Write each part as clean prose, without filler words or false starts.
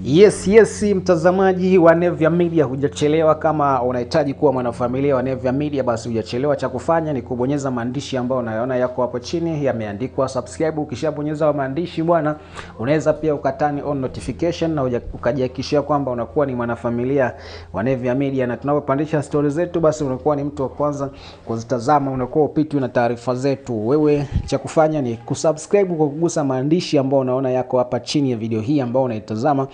Yes, mtazamaji wa Nevia Media, hujachelewa. Kama unahitaji kuwa mwanafamilia wa Nevia Media, basi hujachelewa. Cha kufanya ni kubonyeza maandishi ambayo unayaona yako hapo chini yameandikwa subscribe. Ukishabonyeza maandishi bwana, unaweza pia ukatani on notification na ukajihakikishia kwamba unakuwa ni mwanafamilia wa Nevia Media, na tunapopandisha stories zetu basi unakuwa ni mtu wa kwanza kuzitazama, unakuwa upitwi na taarifa zetu. Wewe cha kufanya ni kusubscribe kwa kugusa maandishi ambayo unaona yako hapa chini ya video hii ambayo unaitazama,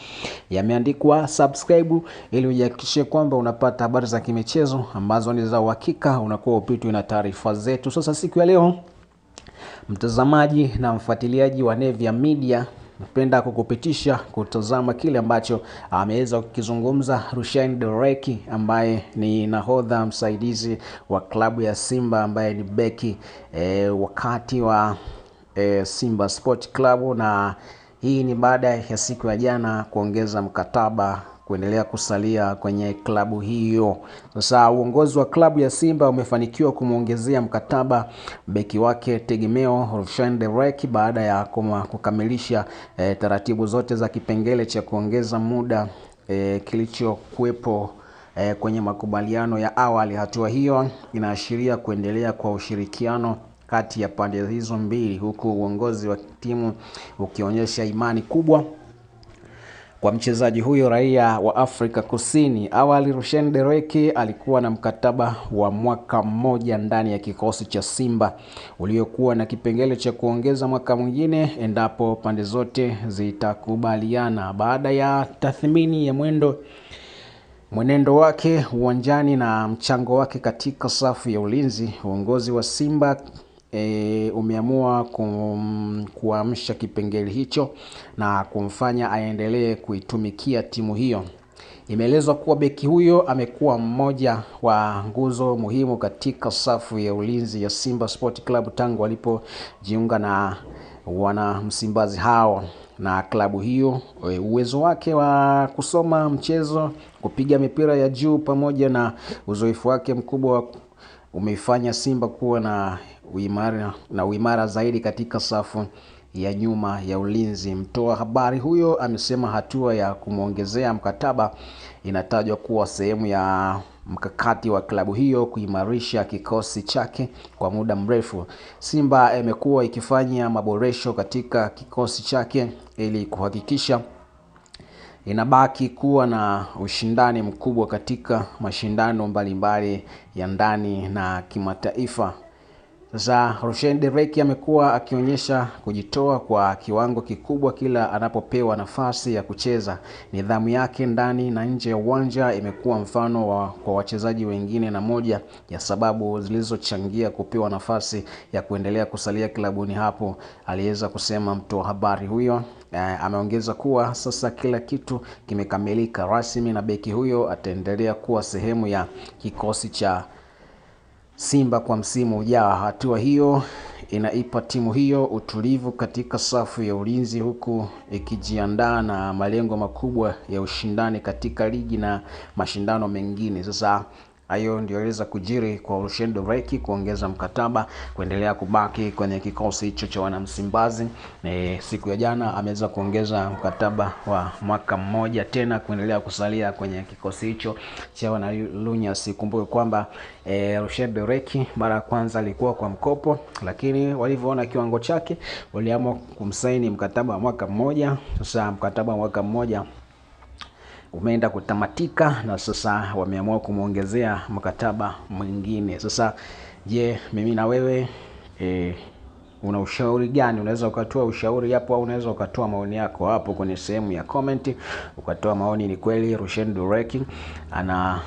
yameandikwa subscribe, ili ujihakikishie kwamba unapata habari za kimichezo ambazo ni za uhakika, unakuwa upitwi na taarifa zetu. Sasa siku ya leo, mtazamaji na mfuatiliaji wa Nevia Media, napenda kukupitisha kutazama kile ambacho ameweza kukizungumza Rushaine Dereki, ambaye ni nahodha msaidizi wa klabu ya Simba, ambaye ni beki wakati wa Simba Sport Club, na hii ni baada ya siku ya jana kuongeza mkataba kuendelea kusalia kwenye klabu hiyo. Sasa uongozi wa klabu ya Simba umefanikiwa kumuongezea mkataba beki wake tegemeo Rushaine Dereki baada ya kukamilisha taratibu zote za kipengele cha kuongeza muda kilichokuwepo kwenye makubaliano ya awali. Hatua hiyo inaashiria kuendelea kwa ushirikiano kati ya pande hizo mbili, huku uongozi wa timu ukionyesha imani kubwa kwa mchezaji huyo raia wa Afrika Kusini. Awali Rushaine Dereki alikuwa na mkataba wa mwaka mmoja ndani ya kikosi cha Simba, uliokuwa na kipengele cha kuongeza mwaka mwingine endapo pande zote zitakubaliana. Baada ya tathmini ya mwenendo wake uwanjani na mchango wake katika safu ya ulinzi, uongozi wa Simba umeamua kuamsha kipengele hicho na kumfanya aendelee kuitumikia timu hiyo. Imeelezwa kuwa beki huyo amekuwa mmoja wa nguzo muhimu katika safu ya ulinzi ya Simba Sport Club tangu walipojiunga na wana Msimbazi hao na klabu hiyo. Uwezo wake wa kusoma mchezo, kupiga mipira ya juu, pamoja na uzoefu wake mkubwa umeifanya Simba kuwa na uimara zaidi katika safu ya nyuma ya ulinzi. Mtoa habari huyo amesema hatua ya kumuongezea mkataba inatajwa kuwa sehemu ya mkakati wa klabu hiyo kuimarisha kikosi chake kwa muda mrefu. Simba imekuwa ikifanya maboresho katika kikosi chake ili kuhakikisha inabaki kuwa na ushindani mkubwa katika mashindano mbalimbali ya ndani na kimataifa. Sasa Rushaine Dereki amekuwa akionyesha kujitoa kwa kiwango kikubwa kila anapopewa nafasi ya kucheza. Nidhamu yake ndani na nje ya uwanja imekuwa mfano kwa wachezaji wengine, na moja ya sababu zilizochangia kupewa nafasi ya kuendelea kusalia klabuni hapo, aliweza kusema mtoa habari huyo. Ameongeza kuwa sasa kila kitu kimekamilika rasmi na beki huyo ataendelea kuwa sehemu ya kikosi cha Simba kwa msimu ujao. Hatua hiyo inaipa timu hiyo utulivu katika safu ya ulinzi, huku ikijiandaa na malengo makubwa ya ushindani katika ligi na mashindano mengine. Sasa hayo ndio yaweza kujiri kwa Rushaine Dereki kuongeza mkataba kuendelea kubaki kwenye kikosi hicho cha wanamsimbazi. Siku ya jana ameweza kuongeza mkataba wa mwaka mmoja tena kuendelea kusalia kwenye kikosi hicho cha wanalunyas. Kumbuke kwamba Rushaine Dereki mara ya kwanza alikuwa kwa mkopo, lakini walivyoona kiwango chake waliamua kumsaini mkataba wa mwaka mmoja. Sasa mkataba wa mwaka mmoja umeenda kutamatika na sasa wameamua kumuongezea mkataba mwingine. Sasa je, mimi na wewe una ushauri gani? Unaweza ukatoa ushauri hapo, au unaweza ukatoa maoni yako hapo kwenye sehemu ya comment, ukatoa maoni. Ni kweli Rushaine Dereki ana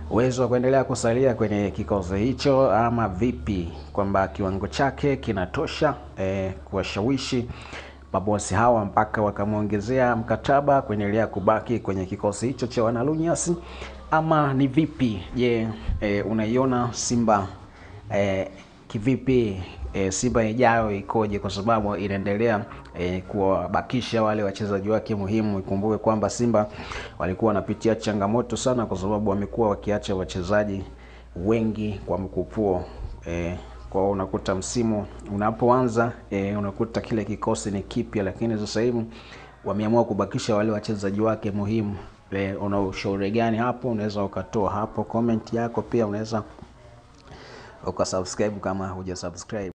uwezo wa kuendelea kusalia kwenye kikosi hicho, ama vipi, kwamba kiwango chake kinatosha kuwashawishi mabosi hawa mpaka wakamuongezea mkataba kuendelea kubaki kwenye kikosi hicho cha wanalunyasi, ama ni vipi? Je, unaiona Simba kivipi? Simba ijayo ikoje? Kwa sababu inaendelea kuwabakisha wale wachezaji wake muhimu. Ikumbuke kwamba Simba walikuwa wanapitia changamoto sana, kwa sababu wamekuwa wakiacha wachezaji wengi kwa mkupuo. Kwa unakuta msimu unapoanza unakuta kile kikosi ni kipya, lakini sasa hivi wameamua kubakisha wale wachezaji wake muhimu. Una ushauri gani hapo? Unaweza ukatoa hapo comment yako, pia unaweza ukasubscribe kama hujasubscribe.